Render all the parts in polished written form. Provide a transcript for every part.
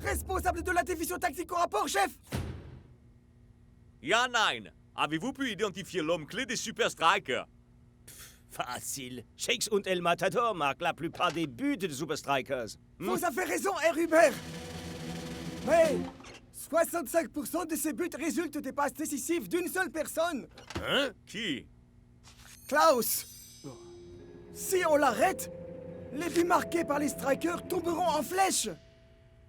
Responsable de la division tactique au rapport, chef! Ja, nein. Avez-vous pu identifier l'homme clé des Super Strikers? Facile. Shakes und El Matador marquent la plupart des buts des Super Strikers. Vous avez raison, Herr Hubert! Mais 65% de ces buts résultent des passes décisives d'une seule personne! Hein? Qui? Klaus! Si on l'arrête, les buts marqués par les strikers tomberont en flèche!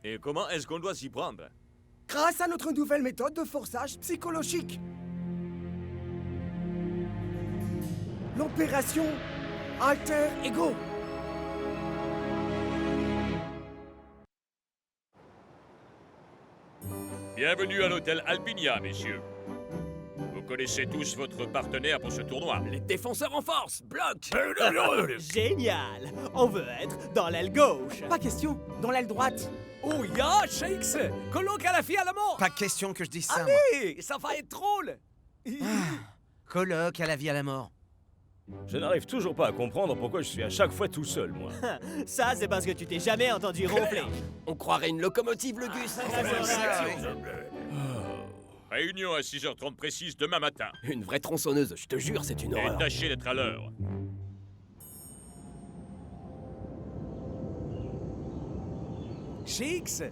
Et comment est-ce qu'on doit s'y prendre? Grâce à notre nouvelle méthode de forçage psychologique. L'opération Alter Ego. Bienvenue à l'hôtel Alpinia, messieurs. Vous connaissez tous votre partenaire pour ce tournoi. Les défenseurs en force, bloc. Génial! On veut être dans l'aile gauche. Pas question, dans l'aile droite. Oh ya, Shakes, colloque à la fille à la mort. Pas question que je dise ça, moi. Allez, ça va être drôle. Colloque à la vie à la mort. Je n'arrive toujours pas à comprendre pourquoi je suis à chaque fois tout seul, moi. Ça, c'est parce que tu t'es jamais entendu ronfler. On croirait une locomotive, le Gus. Réunion à 6h30 précise demain matin. Une vraie tronçonneuse, je te jure, c'est une Et horreur. tâchez d'être à l'heure. Shakes,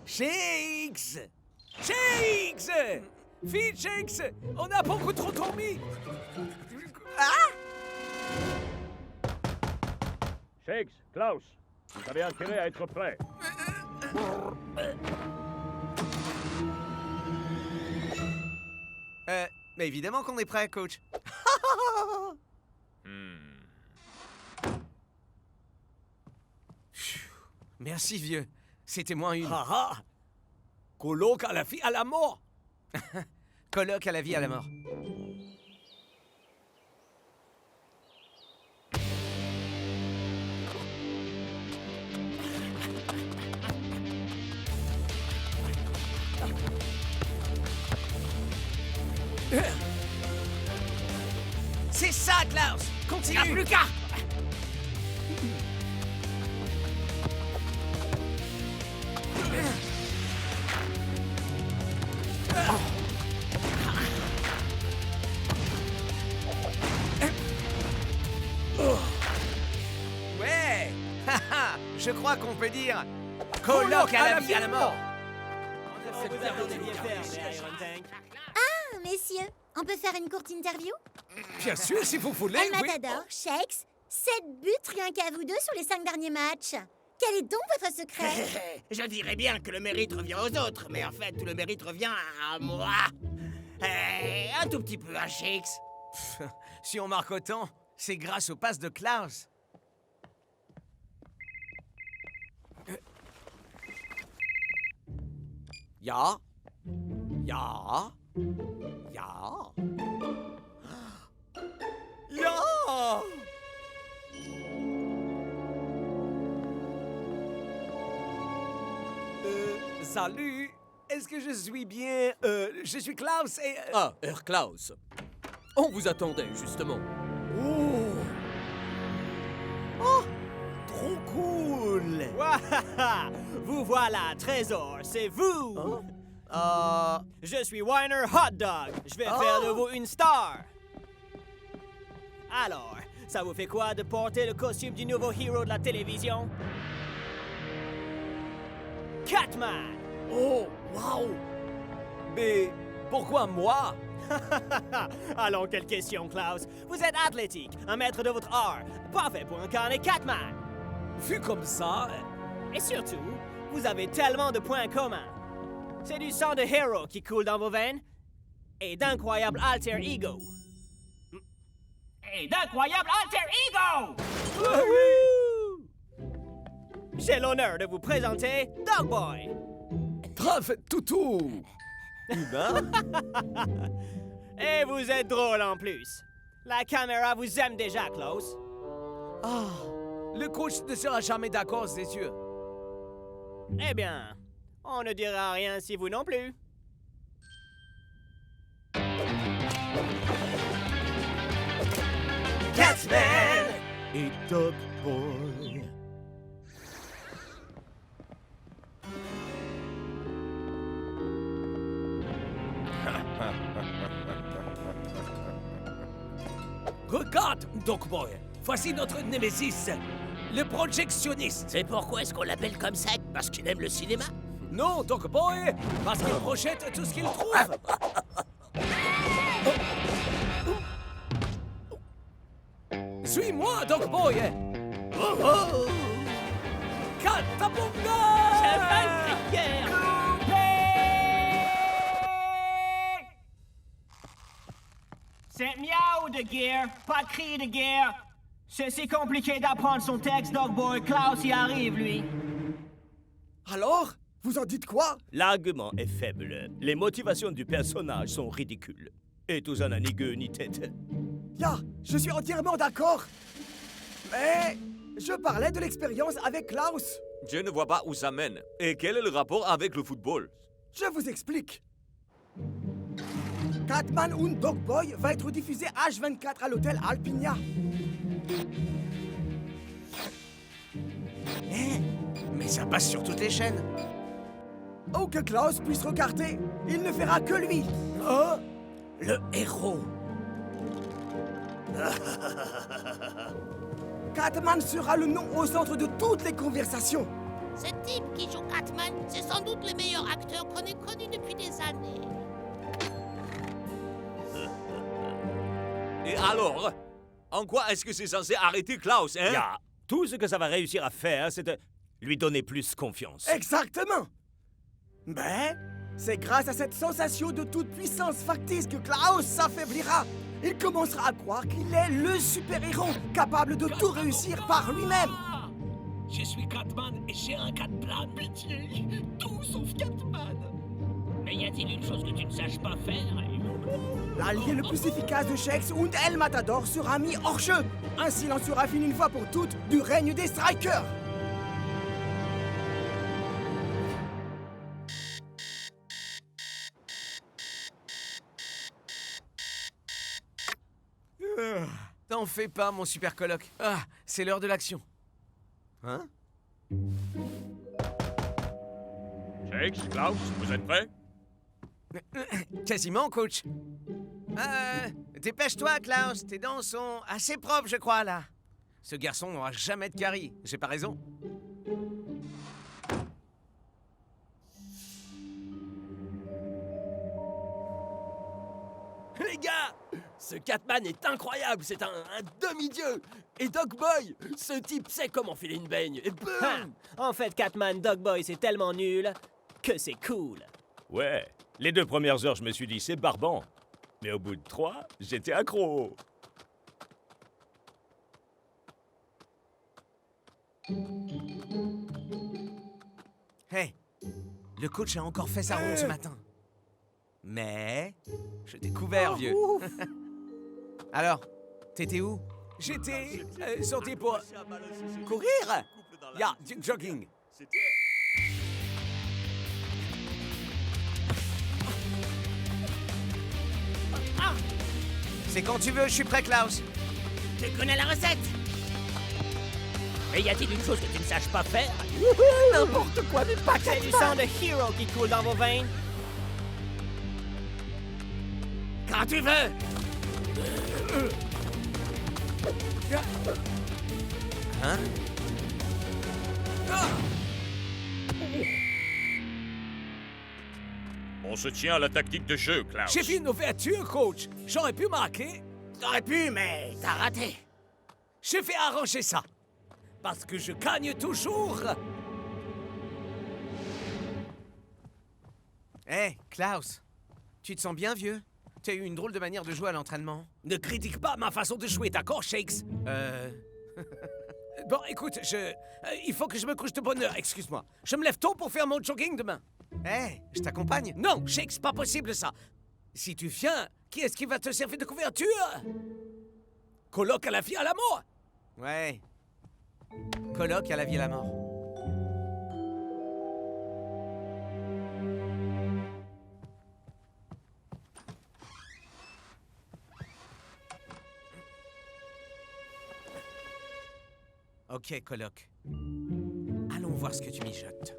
Shakes, Shakes. Vite, Shakes, on a beaucoup trop dormi. Shakes, Klaus, vous avez intérêt à être prêts. Mais évidemment qu'on est prêt, coach. Merci, vieux. C'était moins une. Ah ah. Colloque à la fille à la mort. Colloque à la vie à la mort. C'est ça, Klaus! Continue! Plus qu'à. Ouais! Haha! Je crois qu'on peut dire colloque à la vie à la mort! Vous avez bien fait, Iron Tank. Ah, messieurs, on peut faire une courte interview? Bien sûr, si vous voulez. El oui. Matador, Shakes, 7 buts rien qu'à vous deux sur les 5 derniers matchs. Quel est donc votre secret? Je dirais bien que le mérite revient aux autres, mais en fait, tout le mérite revient à moi. Un tout petit peu à Shakes. Si on marque autant, c'est grâce aux passes de Klaus. Ja. Ja. Ja. Ja. Salut. Est-ce que je suis bien... je suis Klaus et... Ah, Herr Klaus. On vous attendait, justement. Oh! Trop cool! Wahaha! Vous voilà, Trésor, c'est vous! Je suis Weiner Hot Dog. Je vais faire de vous une star. Alors, ça vous fait quoi de porter le costume du nouveau héros de la télévision? Catman! Oh, wow. Mais pourquoi moi? Allons, quelle question, Klaus. Vous êtes athlétique, un maître de votre art, parfait pour incarner Catman. Vu comme ça... Et surtout, vous avez tellement de points communs. C'est du sang de héros qui coule dans vos veines et d'incroyables alter ego. Et d'incroyables alter ego! J'ai l'honneur de vous présenter Dogboy. Traf toutou. Et vous êtes drôle en plus. La caméra vous aime déjà, Klaus. Ah, le coach ne sera jamais d'accord, c'est sûr. Eh bien, on ne dira rien si vous non plus. Catman! Et Dogboy. Regarde, Dog Boy. Voici notre némésis, le projectionniste. Et pourquoi est-ce qu'on l'appelle comme ça? Parce qu'il aime le cinéma? Non, Dog Boy, parce qu'il projette tout ce qu'il trouve. Suis-moi, Dog Boy. Katabunga! C'est miaou de guerre, pas de cri de guerre. C'est si compliqué d'apprendre son texte, Dog Boy. Klaus y arrive, lui. Alors, vous en dites quoi? L'argument est faible. Les motivations du personnage sont ridicules. Et tout ça n'a ni queue ni tête. Ya, je suis entièrement d'accord. Mais je parlais de l'expérience avec Klaus. Je ne vois pas où ça mène. Et quel est le rapport avec le football? Je vous explique. Catman und Dog Boy va être diffusé H24 à l'hôtel Alpinia. Mais ça passe sur toutes les chaînes. Où que Klaus puisse regarder, il ne verra que lui. Oh, le héros. Catman sera le nom au centre de toutes les conversations. Ce type qui joue Catman, c'est sans doute le meilleur acteur qu'on ait connu depuis des années. Et alors? En quoi est-ce que c'est censé arrêter Klaus, hein? Ya, tout ce que ça va réussir à faire, c'est de lui donner plus confiance. Exactement. Mais c'est grâce à cette sensation de toute puissance factice que Klaus s'affaiblira. Il commencera à croire qu'il est le super-héros, capable de tout réussir par lui-même. Je suis Catman et j'ai un Catplan. Pitié, tout sauf Catman. Mais y a-t-il une chose que tu ne saches pas faire? L'allié le plus efficace de Shex und El Matador sera mis hors jeu. Ainsi, il en sera fini une fois pour toutes du règne des Strikers. T'en fais pas, mon super coloc. Ah, c'est l'heure de l'action. Hein? Shakes, Klaus, vous êtes prêts? Quasiment, coach. Dépêche-toi, Klaus. Tes dents sont assez propres, je crois, là. Ce garçon n'aura jamais de carie. J'ai pas raison. Les gars, ce Catman est incroyable, c'est un demi-dieu. Et Dog Boy, ce type sait comment filer une baigne. Et boum! En fait, Catman, Dog Boy, c'est tellement nul que c'est cool. Ouais, les 2 premières heures, je me suis dit, c'est barbant. Mais au bout de 3, j'étais accro. Hey, le coach a encore fait sa ronde ce matin. Mais je t'ai couvert, vieux. Alors, t'étais où? J'étais sorti pour courir. Ya, jogging. C'est quand tu veux, je suis prêt, Klaus. Tu connais la recette? Mais y a-t-il une chose que tu ne saches pas faire? N'importe quoi, mais pas C'est du sang de Hero qui coule dans vos veines. Quand tu veux! Hein? On se tient à la tactique de jeu, Klaus. J'ai vu une ouverture, coach. J'aurais pu marquer. T'aurais pu, mais t'as raté. Je vais arranger ça. Parce que je gagne toujours. Hé, Klaus. Tu te sens bien, vieux? Tu as eu une drôle de manière de jouer à l'entraînement. Ne critique pas ma façon de jouer, d'accord, Shakes? Bon, écoute, il faut que je me couche de bonne heure, excuse-moi. Je me lève tôt pour faire mon jogging demain. Hé, je t'accompagne. Non, Shakes, pas possible ça. Si tu viens, qui est-ce qui va te servir de couverture? Coloc à la vie à la mort. Ouais. Coloc à la vie et à la mort. Ok, Coloc. Allons voir ce que tu mijotes.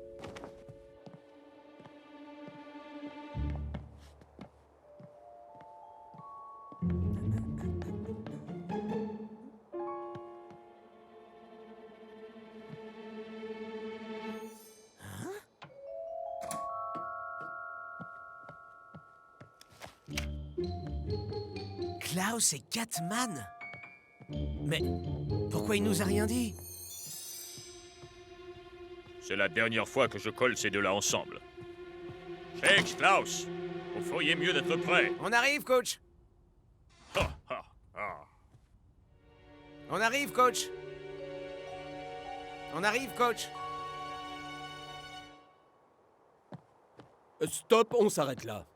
Klaus et Catman? Mais pourquoi il nous a rien dit? C'est la dernière fois que je colle ces deux-là ensemble. Shakes, Klaus, vous feriez mieux d'être prêt. On arrive, coach. Ha, ha, ha. On arrive, coach. On arrive, coach. Stop, on s'arrête là.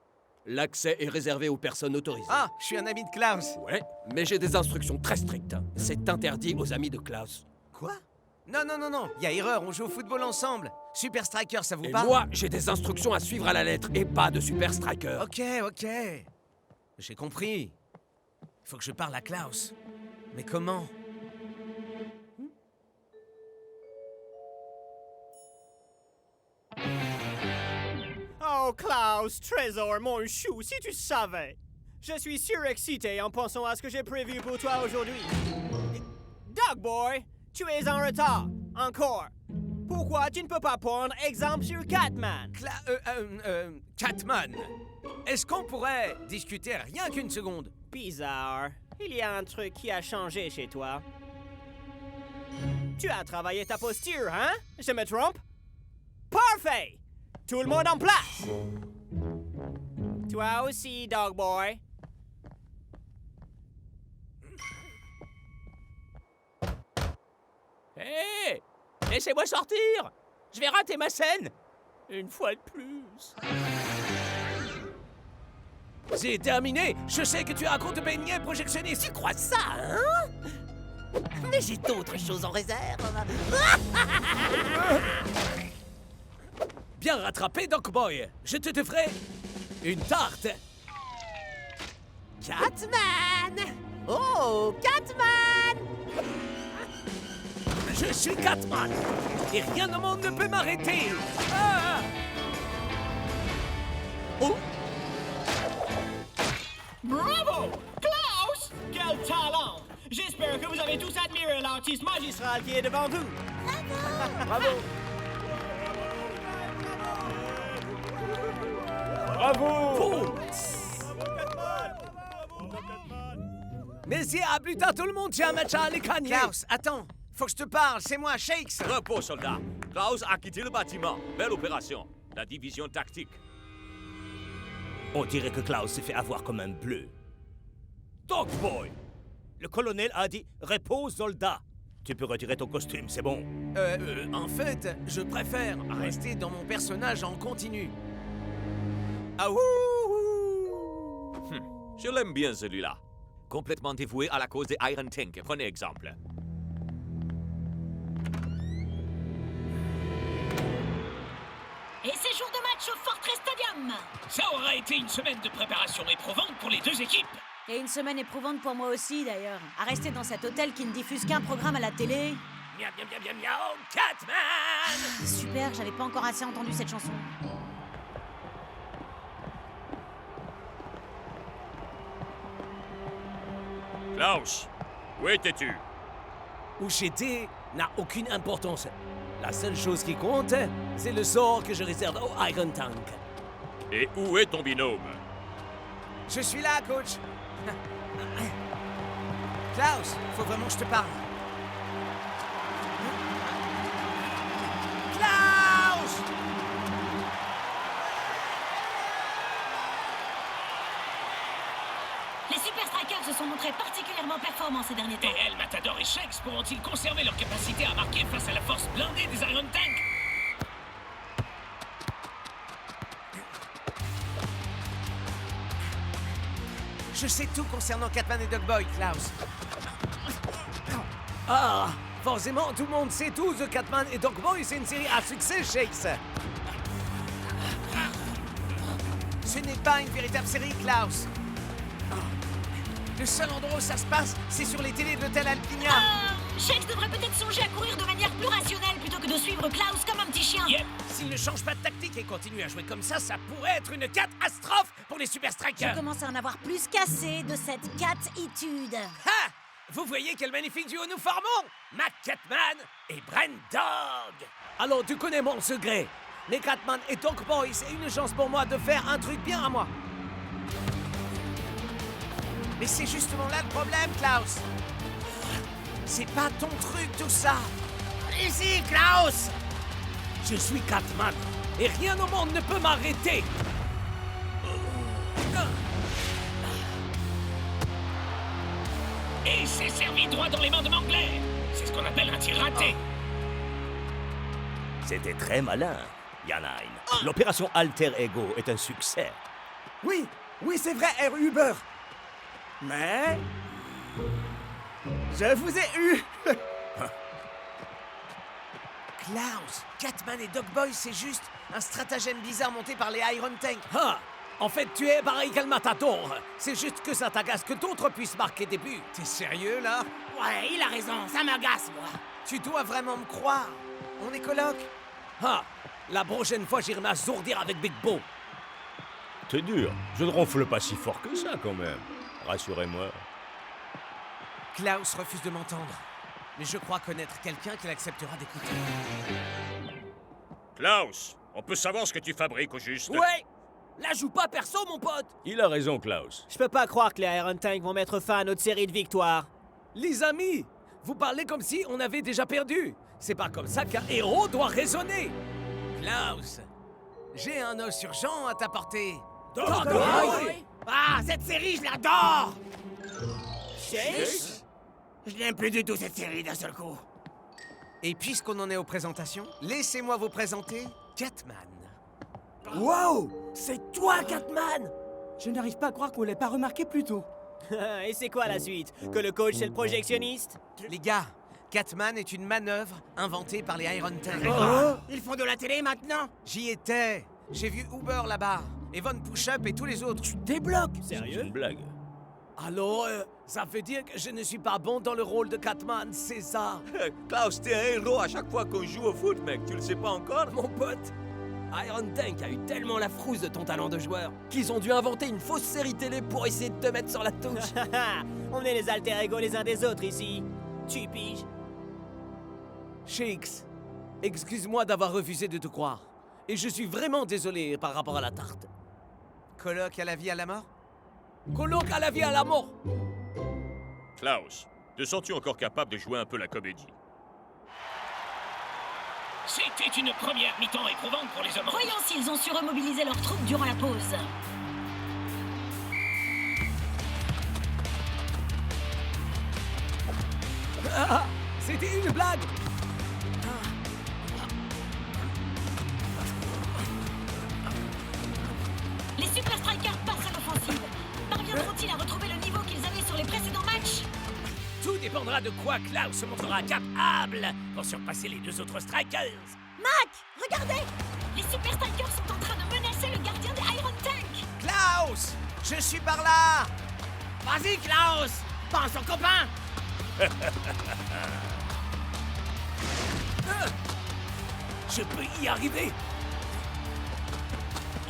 L'accès est réservé aux personnes autorisées. Ah, je suis un ami de Klaus. Ouais, mais j'ai des instructions très strictes. C'est interdit aux amis de Klaus. Quoi? Non, non, non, non. Il y a erreur, on joue au football ensemble. Super Striker, ça vous Et parle? moi, j'ai des instructions à suivre à la lettre et pas de Super Striker. Ok, ok. J'ai compris. Il faut que je parle à Klaus. Mais comment? Oh, Klaus, Trésor, mon chou, si tu savais. Je suis surexcité en pensant à ce que j'ai prévu pour toi aujourd'hui. Dog Boy, tu es en retard. Encore. Pourquoi tu ne peux pas prendre exemple sur Catman? Catman. Est-ce qu'on pourrait discuter rien qu'une seconde? Bizarre. Il y a un truc qui a changé chez toi. Tu as travaillé ta posture, hein? Je me trompe? Parfait! Tout le monde en place! Toi aussi, Dog Boy. Hé! Laissez-moi sortir! Je vais rater ma scène! Une fois de plus. C'est terminé! Je sais que tu racontes beignet projectionniste! Tu crois ça, hein? Mais j'ai d'autres choses en réserve. Bien rattrapé, Doc Boy! Je te ferai une tarte! Catman! Oh, Catman! Je suis Catman! Et rien au monde ne peut m'arrêter! Ah! Oh! Bravo! Klaus! Quel talent! J'espère que vous avez tous admiré l'artiste magistral qui est devant vous. Bravo! Bravo! Merci, à plus tard tout le monde, j'ai un match à aller gagner! Klaus, attends. Faut que je te parle, c'est moi, Shakes. Repos, soldat. Klaus a quitté le bâtiment. Belle opération. La division tactique. On dirait que Klaus s'est fait avoir comme un bleu. Dog Boy! Le colonel a dit « Repose, soldat ». Tu peux retirer ton costume, c'est bon. En fait, je préfère rester dans mon personnage en continu. Ah ouh! Je l'aime bien, celui-là. Complètement dévoué à la cause des Iron Tank. Prenez exemple. Et c'est jour de match au Fortress Stadium. Ça aura été une semaine de préparation éprouvante pour les deux équipes. Et une semaine éprouvante pour moi aussi, d'ailleurs. À rester dans cet hôtel qui ne diffuse qu'un programme à la télé. Miam, miam, miam, miam, miam, Catman! Super, j'avais pas encore assez entendu cette chanson. Klaus, où étais-tu? Où j'étais n'a aucune importance. La seule chose qui compte, c'est le sort que je réserve au Iron Tank. Et où est ton binôme? Je suis là, coach. Klaus, faut vraiment que je te parle. Klaus! Les Super Strikers se sont montrés particulièrement performants ces derniers temps. Et El Matador et Shakes pourront-ils conserver leur capacité à marquer face à la force blindée des Iron Tank? Je sais tout concernant Catman et Dog Boy, Klaus. Ah, forcément, tout le monde sait tout. The Catman et Dog Boy, c'est une série à succès, Shakes. Ce n'est pas une véritable série, Klaus. Le seul endroit où ça se passe, c'est sur les télés de l'hôtel Alpinia. Shakes devrait peut-être songer à courir de manière plus rationnelle plutôt que de suivre Klaus comme un petit chien. Yep. S'il ne change pas de tactique et continue à jouer comme ça pourrait être une catastrophe pour les Super Strikers. Je commence à en avoir plus qu'assez de cette catitude. Ha! Vous voyez quel magnifique duo nous formons? Matt Catman et Brent Dog. Alors, tu connais mon secret. Les Catman et Dog Boy, c'est une chance pour moi de faire un truc bien à moi. Mais c'est justement là le problème, Klaus. C'est pas ton truc, tout ça. Ici, Klaus! Je suis Catman, et rien au monde ne peut m'arrêter. Et c'est servi droit dans les mains de Mangler. C'est ce qu'on appelle un tir raté. C'était très malin, Yanain. L'opération Alter Ego est un succès. Oui, oui, c'est vrai, Herr Huber. Mais... je vous ai eu. Klaus, Catman et Dogboy, c'est juste un stratagème bizarre monté par les Iron Tank. Ah, en fait, tu es pareil qu'un matador. C'est juste que ça t'agace que d'autres puissent marquer des buts. T'es sérieux, là? Ouais, il a raison, ça m'agace, moi. Tu dois vraiment me croire. On est coloc. Ah, la prochaine fois, j'irai m'assourdir avec Big Bo. T'es dur. Je ne ronfle pas si fort que ça, quand même. Rassurez-moi. Klaus refuse de m'entendre. Mais je crois connaître quelqu'un qui l'acceptera d'écouter. Klaus, on peut savoir ce que tu fabriques au juste? Ouais! Là, joue pas perso, mon pote! Il a raison, Klaus. Je peux pas croire que les Iron Tank vont mettre fin à notre série de victoires. Les amis, vous parlez comme si on avait déjà perdu. C'est pas comme ça qu'un héros doit raisonner. Klaus, j'ai un os urgent à t'apporter. Ah, cette série, je l'adore! Chase? Je n'aime plus du tout cette série d'un seul coup. Et puisqu'on en est aux présentations, laissez-moi vous présenter Catman. Wow! C'est toi, Catman! Je n'arrive pas à croire qu'on l'ait pas remarqué plus tôt. Et c'est quoi la suite? Que le coach, c'est le projectionniste? Les gars, Catman est une manœuvre inventée par les Iron Tank. Ils font de la télé maintenant? J'y étais. J'ai vu Uber là-bas, et Von Push-Up et tous les autres. Tu débloques! C'est Sérieux? une blague. Alors, ça veut dire que je ne suis pas bon dans le rôle de Catman, c'est ça? Klaus, t'es un héros à chaque fois qu'on joue au foot, mec. Tu le sais pas encore? Mon pote, Iron Tank a eu tellement la frousse de ton talent de joueur qu'ils ont dû inventer une fausse série télé pour essayer de te mettre sur la touche. On est les alter ego les uns des autres ici. Tu piges? Shakes, excuse-moi d'avoir refusé de te croire. Et je suis vraiment désolé par rapport à la tarte. Coloc à la vie à la mort? Colloque à la vie à la mort. Klaus, te sens-tu encore capable de jouer un peu la comédie? C'était une première mi-temps éprouvante pour les hommes. Voyons s'ils ont su remobiliser leurs troupes durant la pause. C'était une blague. Les Super Strikers passent à l'offensive. Parviendront-ils à retrouver le niveau qu'ils avaient sur les précédents matchs? Tout dépendra de quoi Klaus se montrera capable pour surpasser les deux autres Strikers. Mac, regardez! Les Super Strikers sont en train de menacer le gardien des Iron Tank. Klaus! Je suis par là! Vas-y, Klaus! Pense au copain! Je peux y arriver.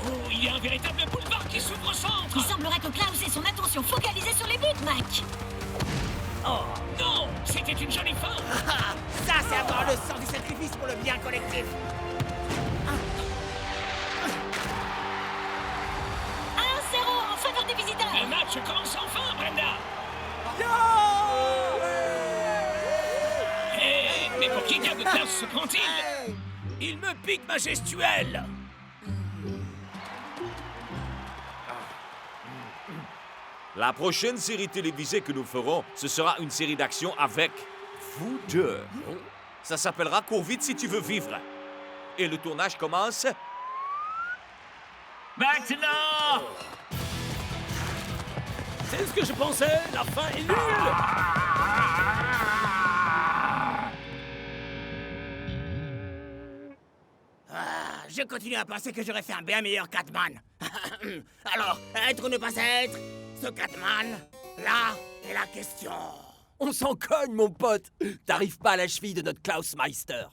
Oh, il y a un véritable boulevard qui s'ouvre au centre. Il semblerait que Klaus ait son attention focalisée sur les buts, Mac. Oh, non! C'était une jolie fin. Ça, c'est avoir le sens du sacrifice pour le bien collectif. 1-0 en faveur des visiteurs. Le match commence enfin, Brenda. Hé, mais pour qui diable Klaus se prend-il? Il me pique ma gestuelle. La prochaine série télévisée que nous ferons, ce sera une série d'action avec vous deux. Ça s'appellera Cours vite si tu veux vivre. Et le tournage commence... Maintenant! C'est ce que je pensais. La fin est nulle. Je continue à penser que j'aurais fait un bien meilleur Catman. Alors, être ou ne pas être, ce Catman, là est la question. On s'en cogne, mon pote. T'arrives pas à la cheville de notre Klaus Meister.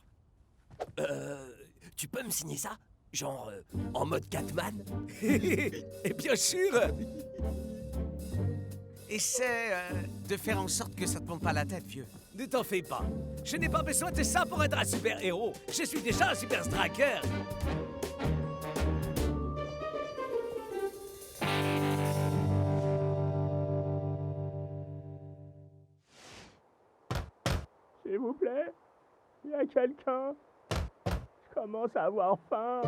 Tu peux me signer ça? Genre, en mode Catman? Et bien sûr. Essaie de faire en sorte que ça te monte pas la tête, vieux. Ne t'en fais pas. Je n'ai pas besoin de ça pour être un super-héros. Je suis déjà un super striker. S'il vous plaît, il y a quelqu'un. Je commence à avoir faim.